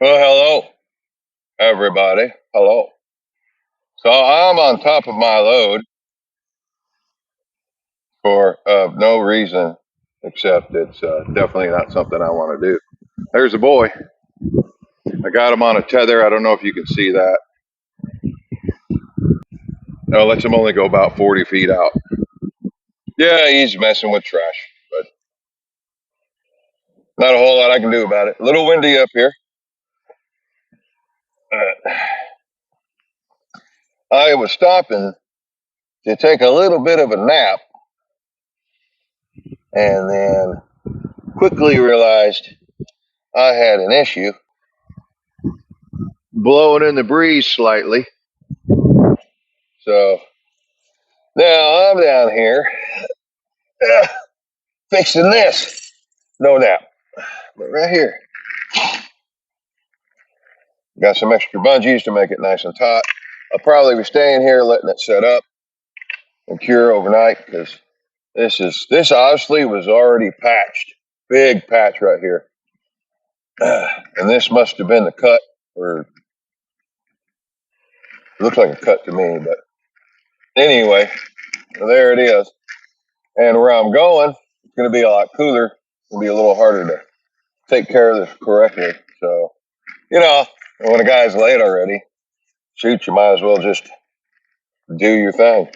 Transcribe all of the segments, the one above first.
Well, hello, everybody. Hello. So I'm on top of my load for no reason except it's definitely not something I want to do. There's a boy. I got him on a tether. I don't know if you can see that. No, it lets him only go about 40 feet out. Yeah, he's messing with trash, but not a whole lot I can do about it. A little windy up here. Uh, I was stopping to take a little bit of a nap and then quickly realized I had an issue blowing in the breeze slightly. So now I'm down here uh, fixing this. No doubt. But right here, got some extra bungees to make it nice and taut. I'll probably be staying here letting it set up and cure overnight because this obviously was already patched. Big patch right here. And this must have been the cut, or it looks like a cut to me, but anyway, there it is. And where I'm going, it's going to be a lot cooler. It'll be a little harder to take care of this correctly. So, you know, when a guy's late already, shoot, you might as well just do your thing.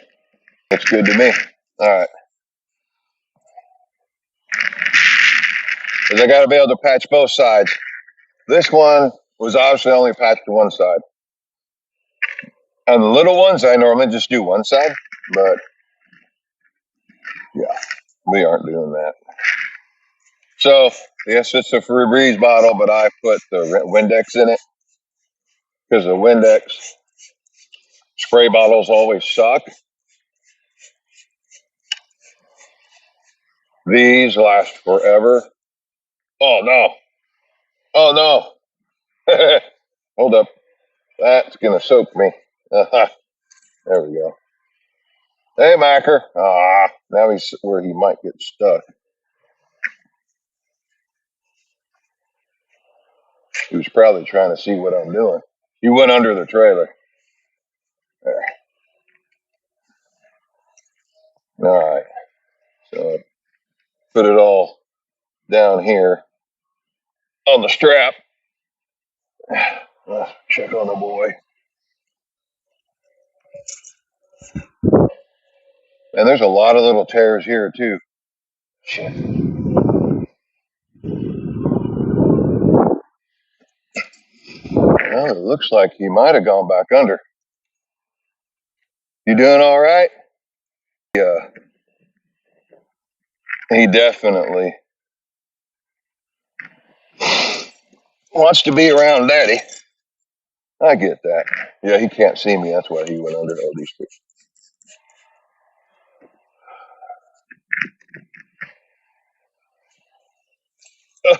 It's good to me. All right. Because I got to be able to patch both sides. This one was obviously only patched to one side. On the little ones, I normally just do one side. But yeah, we aren't doing that. So, yes, it's a Febreze bottle, but I put the Windex in it because the Windex spray bottles always suck. These last forever. Oh, no. Oh, no. Hold up. That's going to soak me. There we go. Hey, Macker. Ah, now he's where he might get stuck. He was probably trying to see what I'm doing. He went under the trailer. There. All right. So put it all down here on the strap. Check on the boy. And there's a lot of little tears here, too. Shit. Well, it looks like he might have gone back under. You doing all right? Yeah. He definitely wants to be around Daddy. I get that. Yeah, he can't see me. That's why he went under. Oh, these two.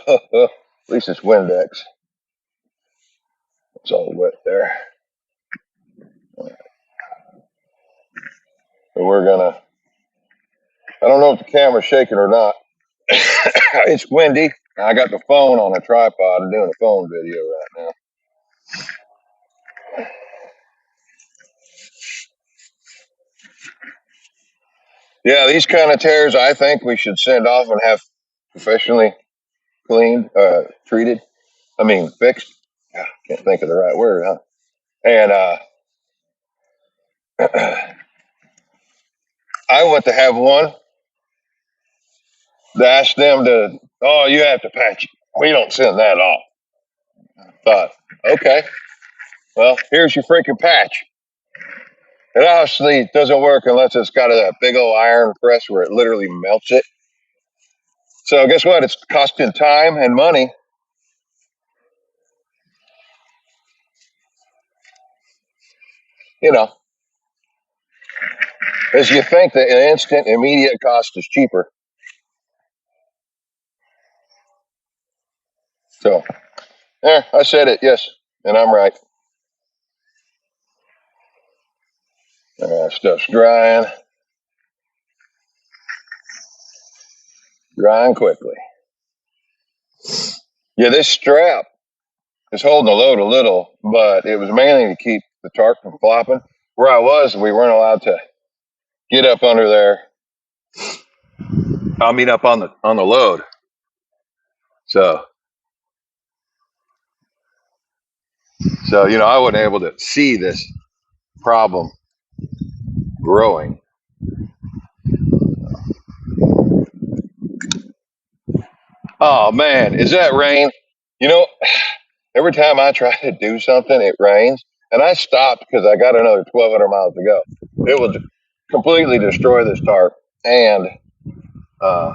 At least it's Windex. It's all wet there. So we're gonna. I don't know if the camera's shaking or not. It's windy. I got the phone on a tripod and doing a phone video right now. Yeah, these kind of tears, I think we should send off and have professionally cleaned, treated. I mean, fixed. Yeah, can't think of the right word, huh? And I went to have one. They asked them to, oh, you have to patch it. We don't send that off. Thought, okay, well, here's your freaking patch. It obviously doesn't work unless it's got a big old iron press where it literally melts it. So guess what? It's costing time and money. You know, as you think that an instant, immediate cost is cheaper. So, I said it, yes, and I'm right. Stuff's drying quickly. Yeah, this strap. It's holding the load a little, but it was mainly to keep the tarp from flopping. Where I was, we weren't allowed to get up under there. I mean, up on the load. So I wasn't able to see this problem growing. Oh man, is that rain? You know, every time I try to do something, it rains, and I stopped because I got another 1,200 miles to go. It will completely destroy this tarp, and uh,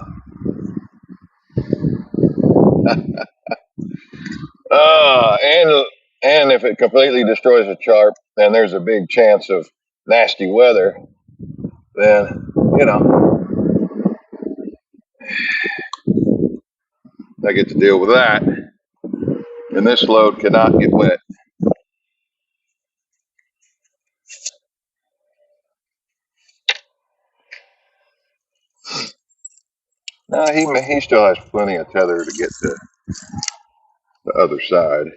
and if it completely destroys the tarp, and there's a big chance of nasty weather, then I get to deal with that, and this load cannot get wet. No, he still has plenty of tether to get to the other side.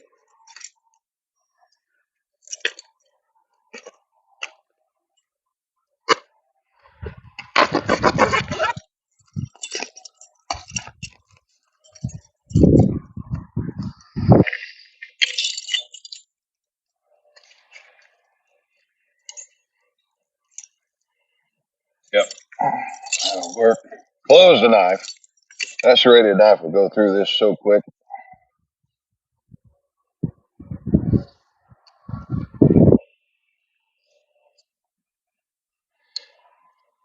Yep, that'll work. Close the knife. That serrated knife will go through this so quick.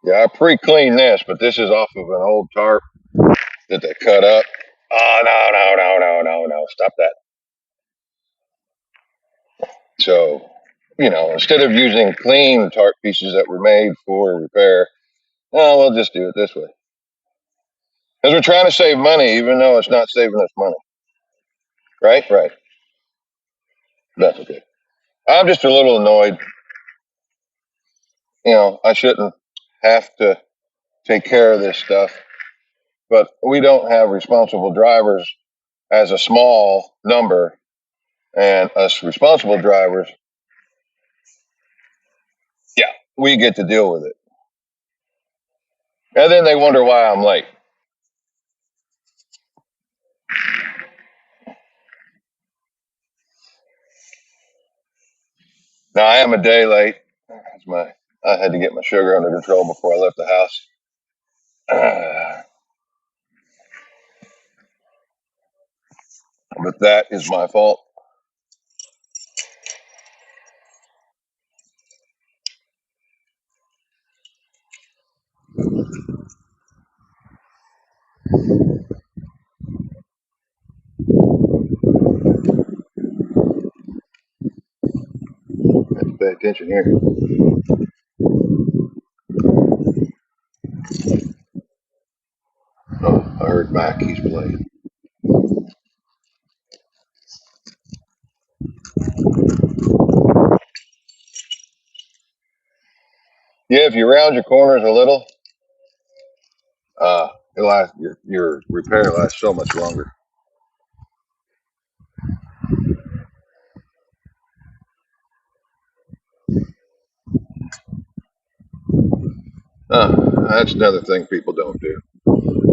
Yeah, I pre-cleaned this, but this is off of an old tarp that they cut up. Oh, no. Stop that. So, instead of using clean tarp pieces that were made for repair, no, we'll just do it this way. Because we're trying to save money, even though it's not saving us money. Right? Right. That's okay. I'm just a little annoyed. I shouldn't have to take care of this stuff, but we don't have responsible drivers as a small number, and us responsible drivers, yeah, we get to deal with it. And then they wonder why I'm late. Now I am a day late. I had to get my sugar under control before I left the house. But that is my fault. I have to pay attention here. Oh, I heard Mac. He's playing. Yeah, if you round your corners a little, uh, your repair lasts so much longer. That's another thing people don't do.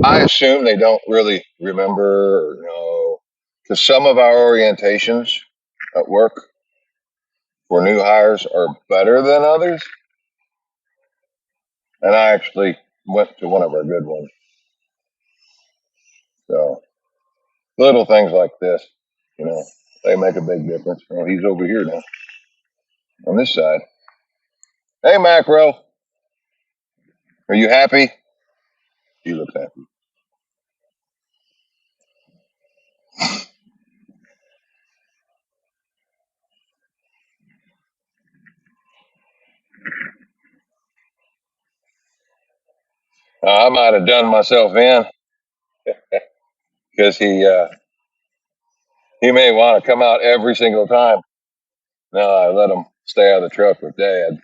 I assume they don't really remember or know, because some of our orientations at work for new hires are better than others. And I actually went to one of our good ones. So little things like this, you know, they make a big difference. Oh, he's over here now on this side. Hey, Macro, are you happy? He looks happy. I might have done myself in because he may want to come out every single time. No, I let him stay out of the truck with Dad.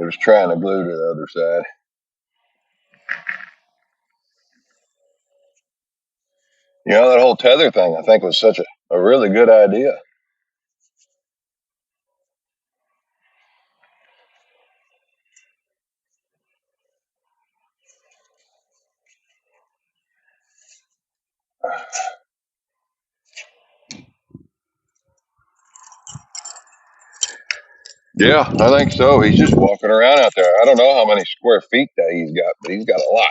It was trying to glue to the other side. You know, that whole tether thing, I think, was such a really good idea. Yeah, I think so. He's just walking around out there. I don't know how many square feet that he's got, but he's got a lot.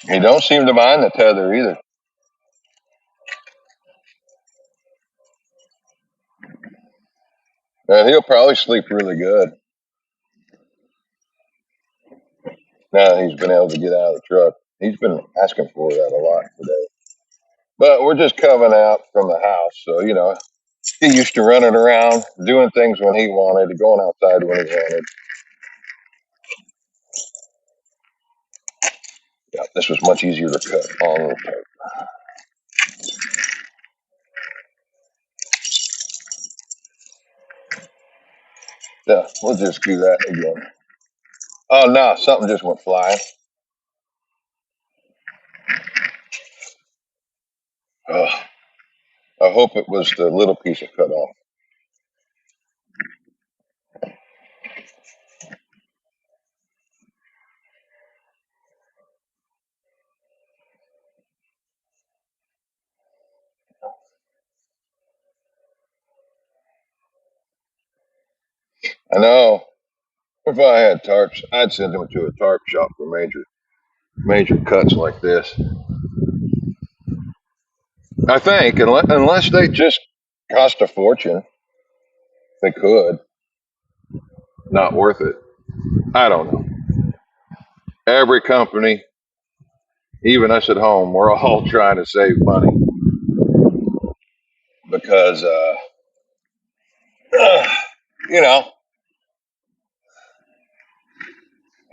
He don't seem to mind the tether either. He'll probably sleep really good now that he's been able to get out of the truck. He's been asking for that a lot today. But we're just coming out from the house, so he used to running around, doing things when he wanted, going outside when he wanted. Yeah, this was much easier to cut on the tape. Yeah, we'll just do that again. Oh no, something just went flying. Ugh, I hope it was the little piece of cut off. I know. If I had tarps, I'd send them to a tarp shop for major cuts like this. I think, unless they just cost a fortune, they could. Not worth it. I don't know. Every company, even us at home, we're all trying to save money because, you know,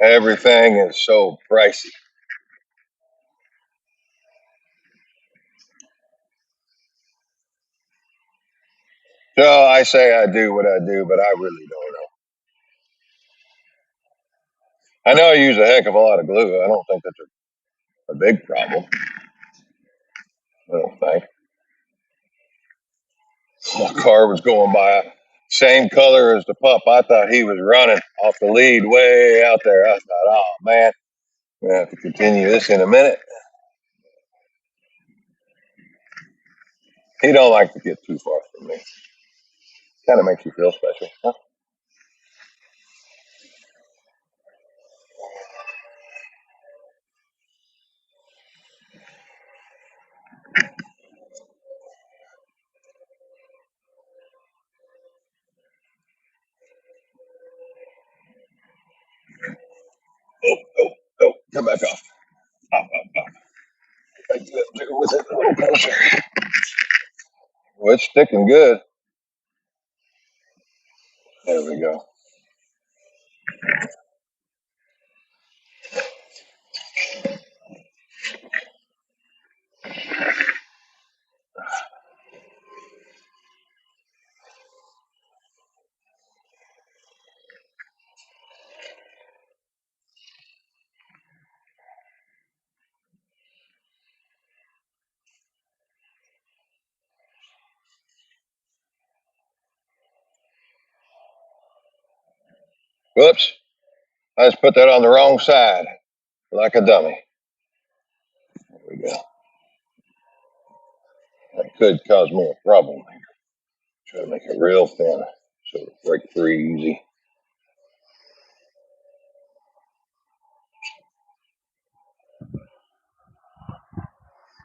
everything is so pricey. So I say I do what I do, but I really don't know. I know I use a heck of a lot of glue. I don't think that's a big problem. I don't think. My car was going by, same color as the pup. I thought he was running off the lead way out there. I thought, oh man, I'm gonna have to continue this in a minute. He don't like to get too far from me. Kind of makes you feel special. Huh? Oh, oh, oh, come back off. Off, off, off. I get up there with it a little closer. Well, it's sticking good. There we go. Whoops. I just put that on the wrong side like a dummy. There we go. That could cause me a problem. Try to make it real thin so it'll break free easy.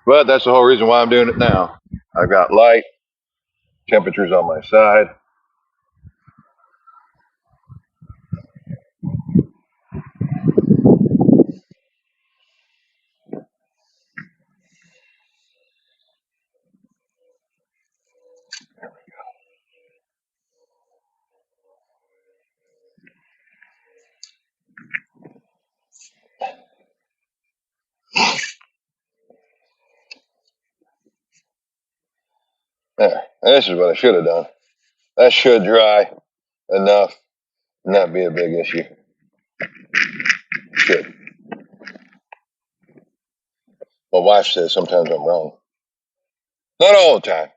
But that's the whole reason why I'm doing it now. I've got light, temperatures on my side. This is what I should have done. That should dry enough and not be a big issue. Should. My wife says sometimes I'm wrong. Not all the time.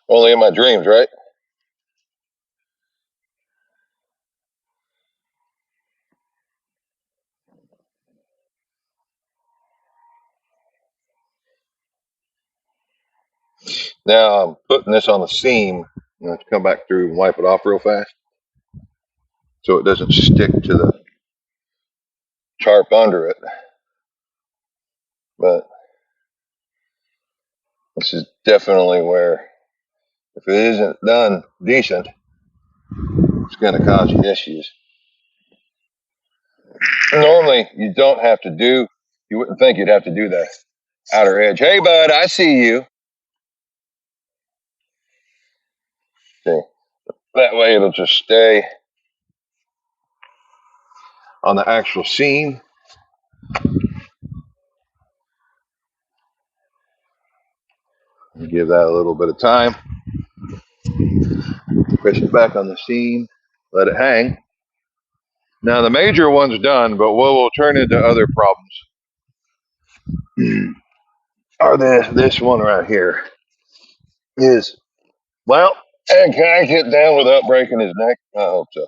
Only in my dreams, right? Now I'm putting this on the seam. I'm going to come back through and wipe it off real fast so it doesn't stick to the tarp under it. But this is definitely where, if it isn't done decent, it's going to cause you issues. Normally, you don't have to do, you wouldn't think you'd have to do the outer edge. Hey, bud, I see you. See, that way it'll just stay on the actual seam. Give that a little bit of time. Push it back on the seam. Let it hang. Now the major one's done, but what will turn into other problems are this one right here is, well, and can I get down without breaking his neck? I hope so.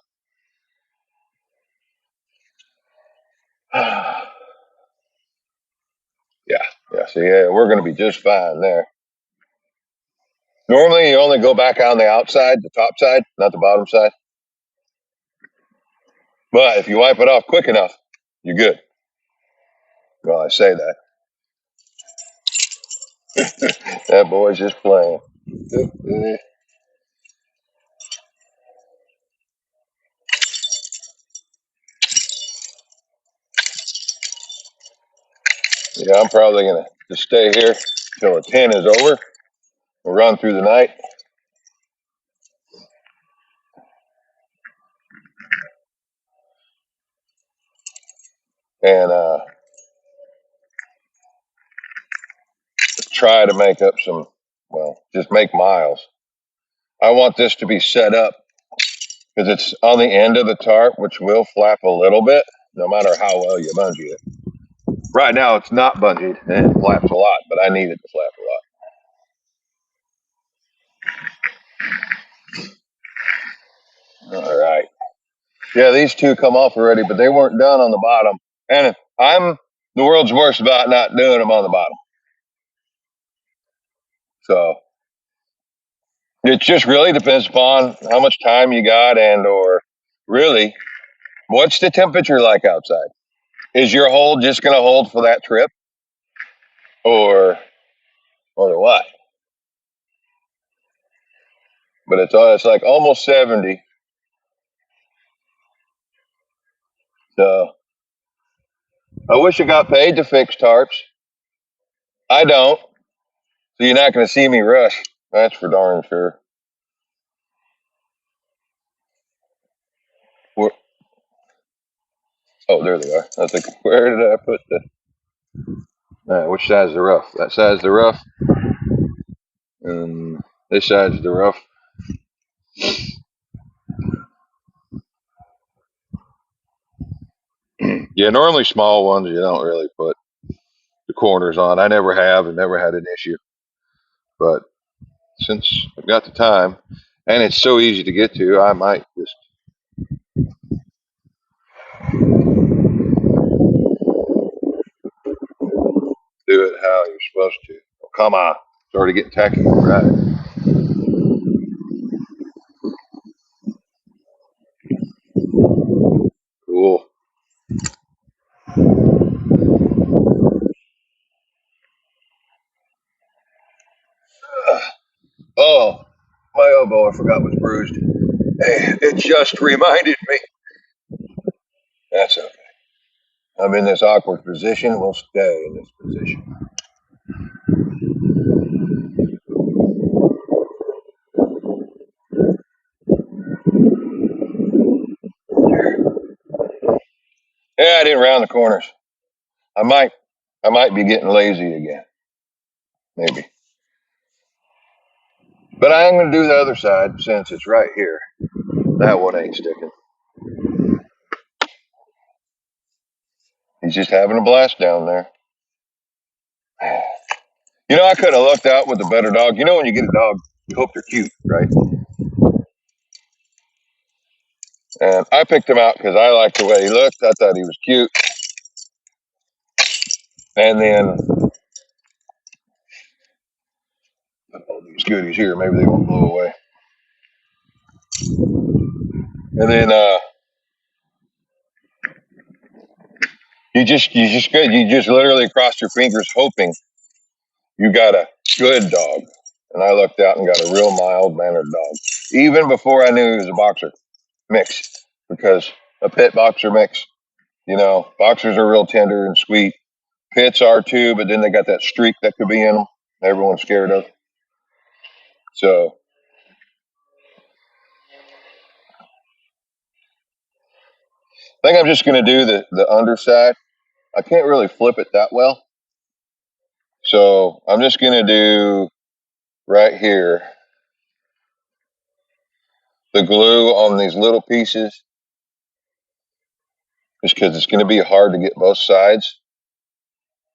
Yeah, see, yeah, we're going to be just fine there. Normally, you only go back on the outside, the top side, not the bottom side. But if you wipe it off quick enough, you're good. Well, I say that. That boy's just playing. Yeah, I'm probably going to just stay here till the 10 is over. We'll run through the night. And try to make up some, well, just make miles. I want this to be set up because it's on the end of the tarp, which will flap a little bit, no matter how well you bungee it. Right now, it's not bungeed and it flaps a lot, but I need it to flap a lot. All right. Yeah, these two come off already, but they weren't done on the bottom. And I'm the world's worst about not doing them on the bottom. So it just really depends upon how much time you got and or really what's the temperature like outside. Is your hold just going to hold for that trip or what? But it's like almost 70. So I wish I got paid to fix tarps. I don't. So you're not going to see me rush. That's for darn sure. Where, oh, there they are. I was like, where did I put the? Which side's the rough? That side's the rough. And this side's the rough. Yeah, normally small ones you don't really put the corners on. I never have and never had an issue. But since I've got the time and it's so easy to get to, I might just do it how you're supposed to. Oh, come on. It's already getting tacky. Right. Cool. Oh, my elbow, I forgot was bruised. Hey, it just reminded me. That's okay. I'm in this awkward position. We'll stay in this position. Yeah, I didn't round the corners. I might be getting lazy again. maybe. But I am going to do the other side since it's right here. That one ain't sticking. He's just having a blast down there. You know, I could have looked out with a better dog. You know, when you get a dog, you hope they're cute, right? And I picked him out because I liked the way he looked. I thought he was cute. And then, oh, these goodies here, maybe they won't blow away. And then you just literally crossed your fingers hoping you got a good dog. And I looked out and got a real mild mannered dog, even before I knew he was a boxer mix, because a pit boxer mix, you know, boxers are real tender and sweet. Pits are too, but then they got that streak that could be in them. Everyone's scared of. So I think I'm just going to do the underside. I can't really flip it that well. So I'm just going to do right here the glue on these little pieces, just because it's going to be hard to get both sides.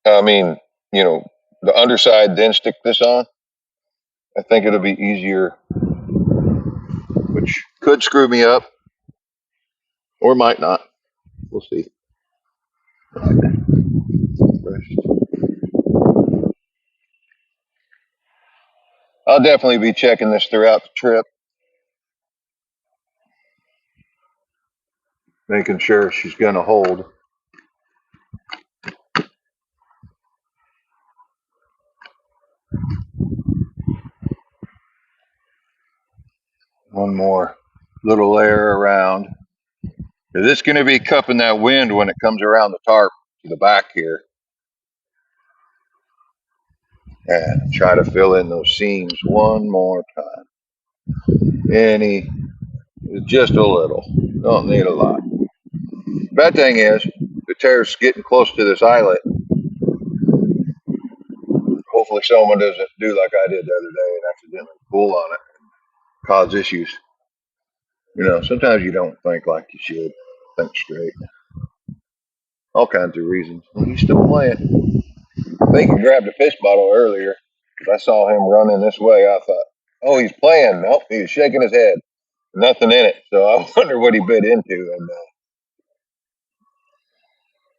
I mean, you know, the underside, then stick this on. I think it'll be easier, which could screw me up or might not. We'll see. I'll definitely be checking this throughout the trip, making sure she's going to hold. One more little layer around. Because it's going to be cupping that wind when it comes around the tarp to the back here. And try to fill in those seams one more time. Just a little. Don't need a lot. Bad thing is, the tear's getting close to this eyelet. Hopefully someone doesn't do like I did the other day and accidentally pull on it and cause issues. You know, sometimes you don't think like you should. Think straight. All kinds of reasons. Well, he's still playing. I think he grabbed a piss bottle earlier. I saw him running this way. I thought, oh, he's playing. Nope, he was shaking his head. Nothing in it. So I wonder what he bit into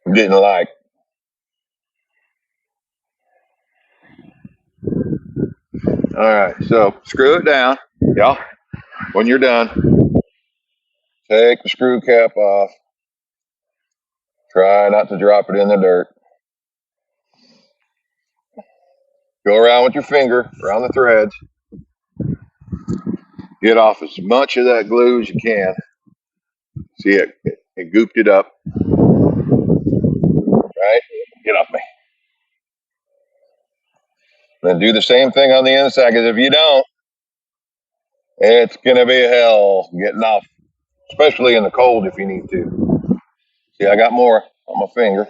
and didn't like. All right, so screw it down. Y'all, when you're done, take the screw cap off. Try not to drop it in the dirt. Go around with your finger around the threads. Get off as much of that glue as you can. See it gooped it up. Right? Get off me. Then do the same thing on the inside, because if you don't, it's going to be hell getting off, especially in the cold if you need to. See, I got more on my finger.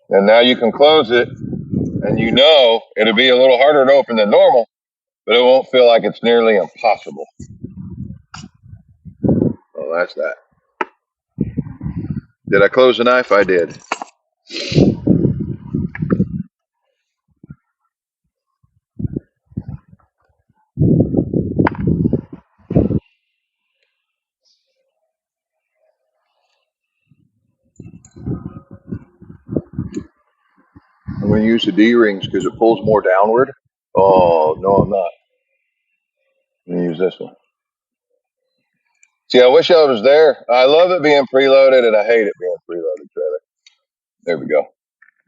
And now you can close it, and you know it'll be a little harder to open than normal, but it won't feel like it's nearly impossible. Oh, that's that. Did I close the knife? I did. I'm going to use the D-rings because it pulls more downward. Oh, no, I'm not. I'm going to use this one. See, I wish I was there. I love it being preloaded, and I hate it being preloaded, Trevor. There we go.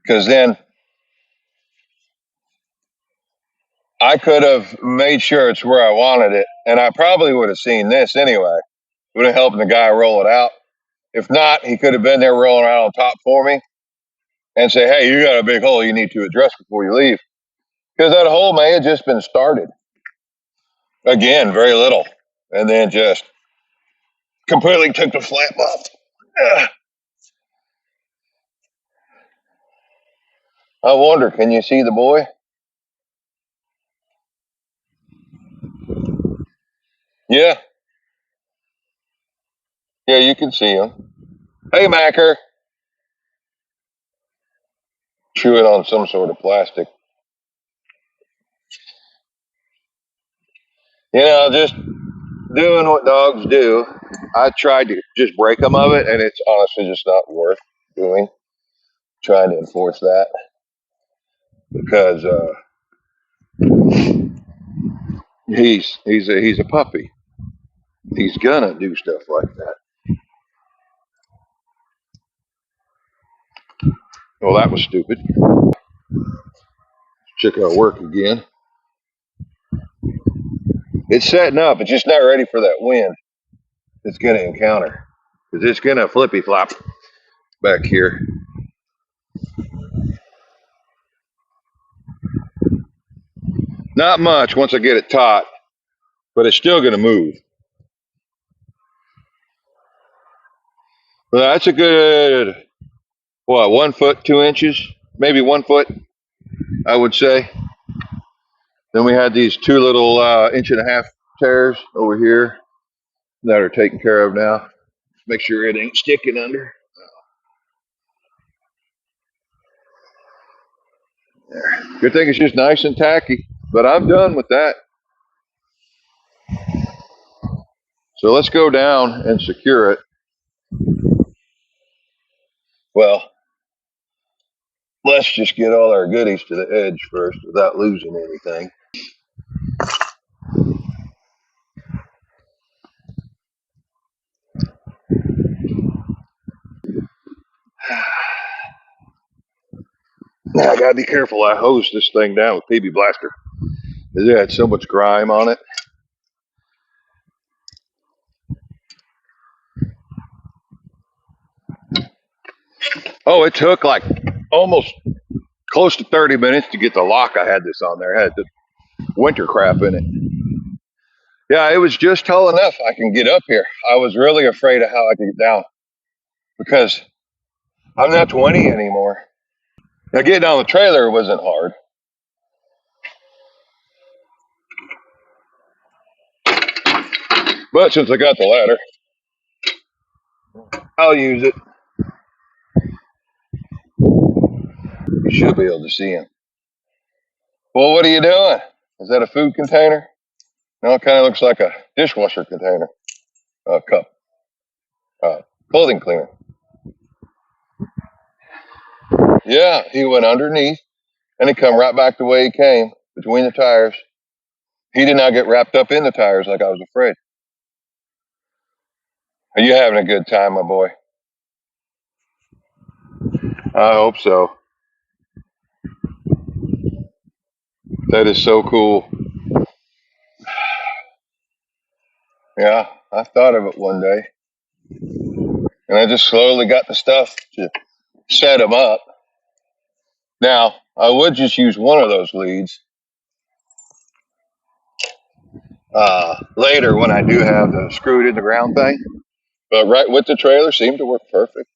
Because then I could have made sure it's where I wanted it, and I probably would have seen this anyway. Would have helped the guy roll it out. If not, he could have been there rolling around on top for me and say, hey, you got a big hole you need to address before you leave. Because that hole may have just been started. Again, very little. And then just completely took the flap off. Ugh. I wonder, can you see the boy? Yeah, yeah, you can see him. Hey, Macker, chewing on some sort of plastic. Just doing what dogs do. I tried to just break them of it, and it's honestly just not worth doing. Trying to enforce that because he's a puppy. He's gonna do stuff like that. Well, that was stupid. Check out work again. It's setting up. It's just not ready for that wind it's gonna encounter because it's gonna flippy flop back here. Not much once I get it taut, but it's still gonna move. But that's a good 1 foot 2 inches, maybe 1 foot, I would say. Then we had these two little inch-and-a-half tears over here that are taken care of now. Make sure it ain't sticking under. There. Good thing it's just nice and tacky, but I'm done with that. So let's go down and secure it. Well, let's just get all our goodies to the edge first without losing anything. Now I gotta be careful. I hosed this thing down with PB Blaster. It had so much grime on it. Oh, it took like almost close to 30 minutes to get the lock. I had this on there. It had the winter crap in it. Yeah, it was just tall enough I can get up here. I was really afraid of how I could get down because I'm not 20 anymore. Now, getting on the trailer wasn't hard. But since I got the ladder, I'll use it. You should be able to see him. Well, what are you doing? Is that a food container? No, it kind of looks like a dishwasher container, a cup, clothing cleaner. Yeah, he went underneath and he come right back the way he came, between the tires. He did not get wrapped up in the tires like I was afraid. Are you having a good time, my boy? I hope so. That is so cool. Yeah, I thought of it one day. And I just slowly got the stuff to set them up. Now, I would just use one of those leads later when I do have the screwed in the ground thing. But right with the trailer seemed to work perfect.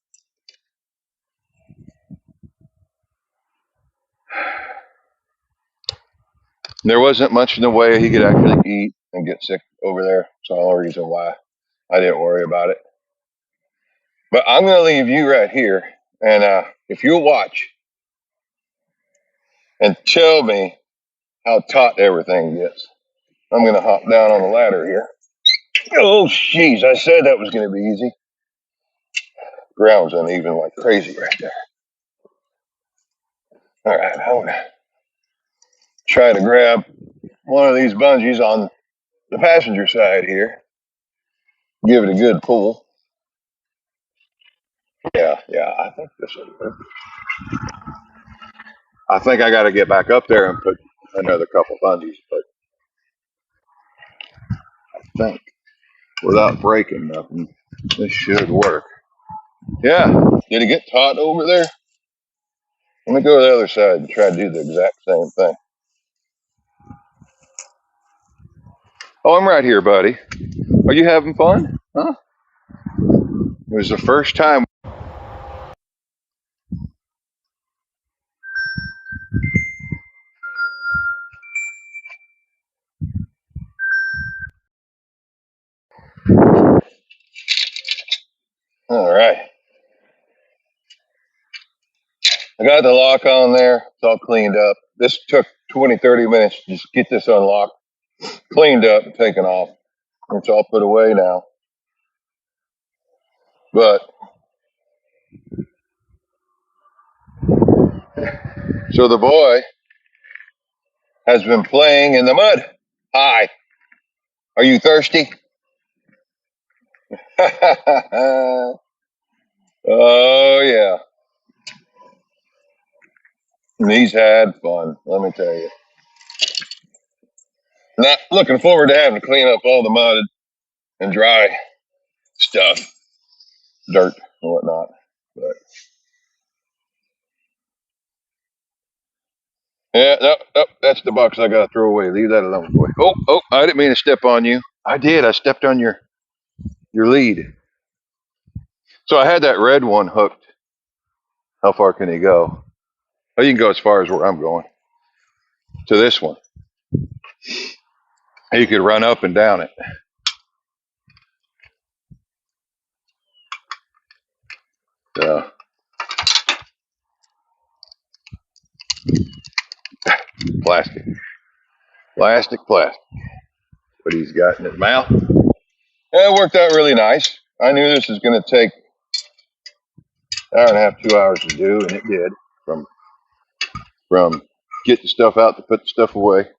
There wasn't much in the way he could actually eat and get sick over there. So the only reason why I didn't worry about it. But I'm going to leave you right here. And if you'll watch and tell me how taut everything gets, I'm going to hop down on the ladder here. Oh, jeez. I said that was going to be easy. Ground's uneven like crazy right there. All right. I'm going to try to grab one of these bungees on the passenger side here. Give it a good pull. Yeah, I think this will work. I think I got to get back up there and put another couple bungees, but I think without breaking nothing, this should work. Yeah, did it get taut over there? Let me go to the other side and try to do the exact same thing. Oh, I'm right here, buddy. Are you having fun? Huh? It was the first time. All right. I got the lock on there. It's all cleaned up. This took 20, 30 minutes to just get this unlocked, cleaned up, and taken off. It's all put away now. But, so the boy has been playing in the mud. Hi. Are you thirsty? Oh, yeah. And he's had fun, let me tell you. Not looking forward to having to clean up all the mud and dry stuff, dirt and whatnot. But yeah, no, that's the box I gotta throw away. Leave that alone, boy. Oh, I didn't mean to step on you. I did. I stepped on your lead. So I had that red one hooked. How far can he go? Oh, you can go as far as where I'm going. To this one. You could run up and down it. Uh, plastic. Plastic. What he's got in his mouth. Yeah, it worked out really nice. I knew this was going to take an hour and a half, 2 hours to do, and it did. From get the stuff out to put the stuff away.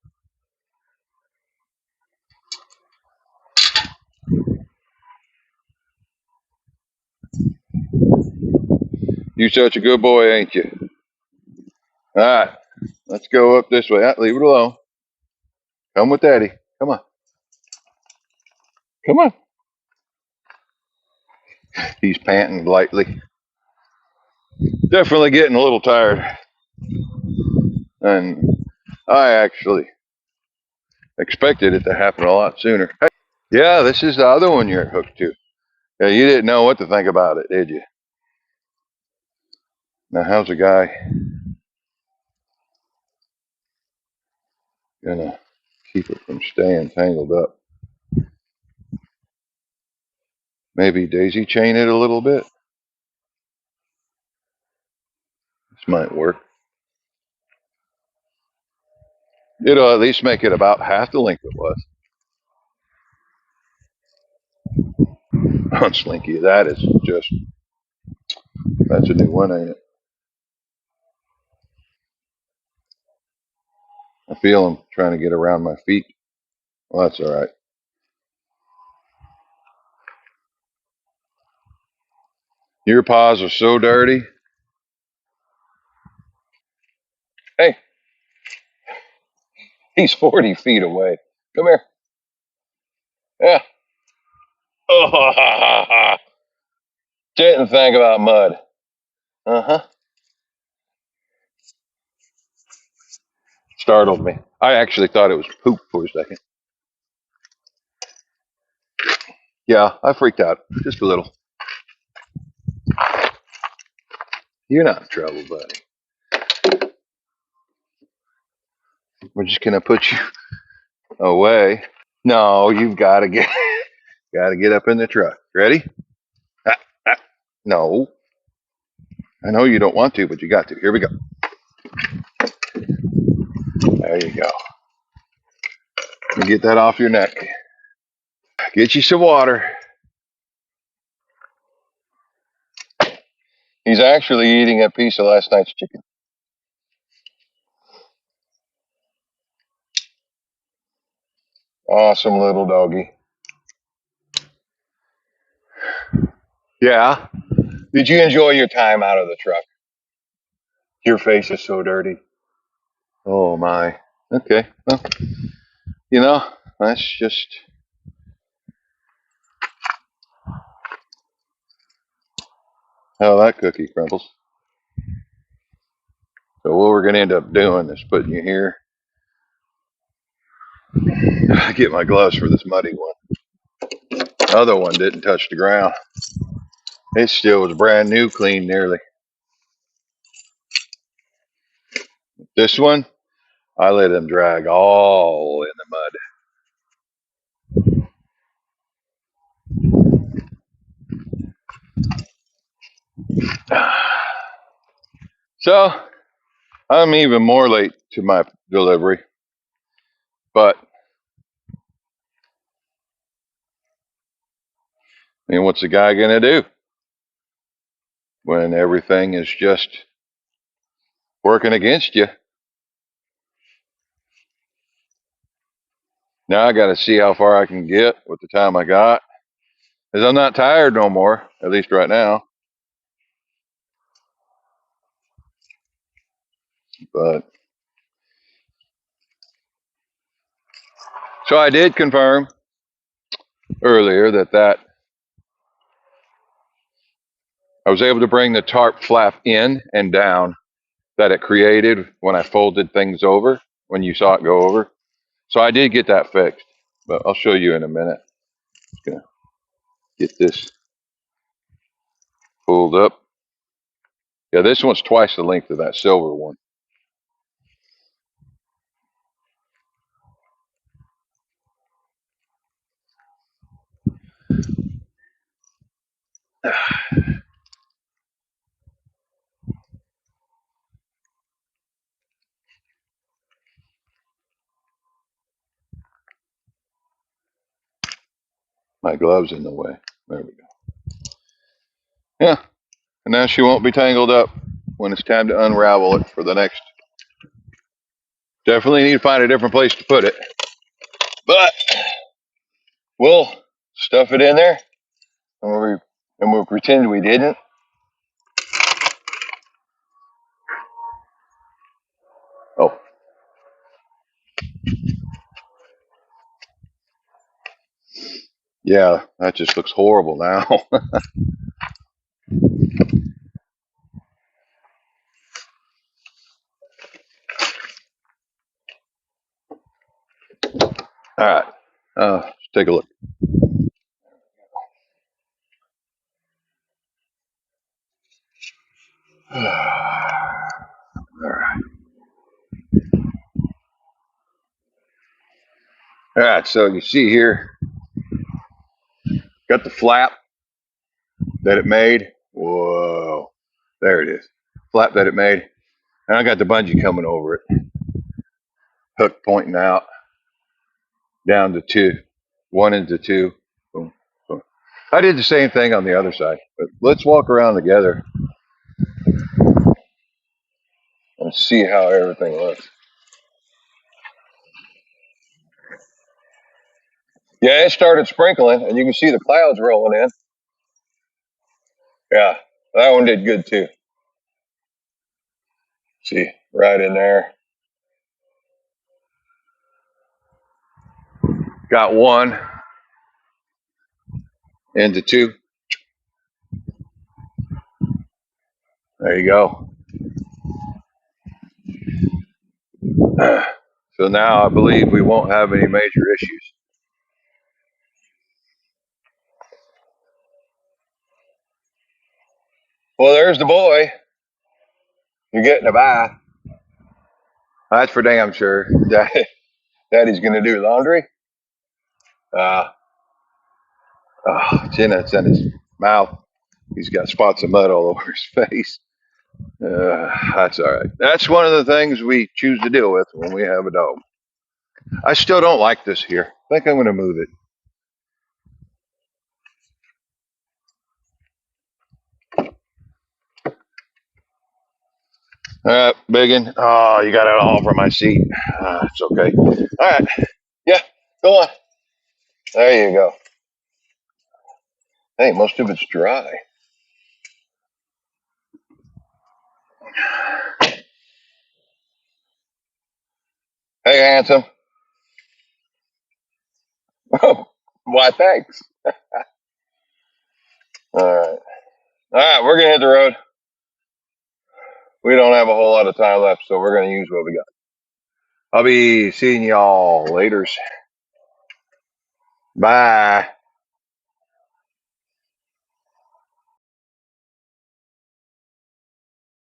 You such a good boy, ain't you? All right, let's go up this way. Leave it alone. Come with Daddy. Come on. Come on. He's panting lightly. Definitely getting a little tired. And I actually expected it to happen a lot sooner. Hey, yeah, this is the other one you're hooked to. Yeah, you didn't know what to think about it, did you? Now, how's a guy gonna keep it from staying tangled up? Maybe daisy chain it a little bit. This might work. It'll at least make it about half the length it was. On Slinky, that's a new one, ain't it? I feel him trying to get around my feet. Well, that's all right. Your paws are so dirty. Hey, he's 40 feet away. Come here. Yeah. Oh, didn't think about mud. Uh-huh. Startled me. I actually thought it was poop for a second. Yeah, I freaked out just a little. You're not in trouble, buddy. We're just gonna put you away. No, you've got to get up in the truck. Ready? Ah, ah. No, I know you don't want to, but you got to. Here we go. There you go. Let me get that off your neck. Get you some water. He's actually eating a piece of last night's chicken. Awesome little doggy. Yeah. Did you enjoy your time out of the truck? Your face is so dirty. Oh my. Okay. Well, you know, that's just how that cookie crumbles. So what we're gonna end up doing is putting you here. Get my gloves for this muddy one. The other one didn't touch the ground. It still was brand new, clean nearly. This one, I let him drag all in the mud. So I'm even more late to my delivery, but I mean, what's the guy gonna do when everything is just working against you? Now I got to see how far I can get with the time I got, because I'm not tired no more, at least right now. But so I did confirm earlier that I was able to bring the tarp flap in and down that it created when I folded things over, when you saw it go over. So I did get that fixed, but I'll show you in a minute. Just gonna get this pulled up. Yeah, this one's twice the length of that silver one. My glove's in the way. There we go. Yeah, and now she won't be tangled up when it's time to unravel it for the next. Definitely need to find a different place to put it, but we'll stuff it in there and we'll pretend we didn't. Oh, yeah, that just looks horrible now. All right, let's take a look. All right. All right, so you see here, got the flap that it made. Whoa, there it is. Flap that it made. And I got the bungee coming over it. Hook pointing out, down to two, one into two. Boom, boom. I did the same thing on the other side, but let's walk around together and see how everything looks. Yeah, it started sprinkling, and you can see the clouds rolling in. Yeah, that one did good too. See, right in there. Got one into two. There you go. So now I believe we won't have any major issues. Well, there's the boy. You're getting a bath. That's for damn sure. Daddy's going to do laundry. Uh, it's in his mouth. He's got spots of mud all over his face. That's all right. That's one of the things we choose to deal with when we have a dog. I still don't like this here. I think I'm going to move it. All right, Biggin. Oh, you got it all over my seat. It's okay. All right. Yeah, go on. There you go. Hey, most of it's dry. Hey, handsome. Oh, why, thanks. All right. All right, we're going to hit the road. We don't have a whole lot of time left, so we're going to use what we got. I'll be seeing y'all later. Bye.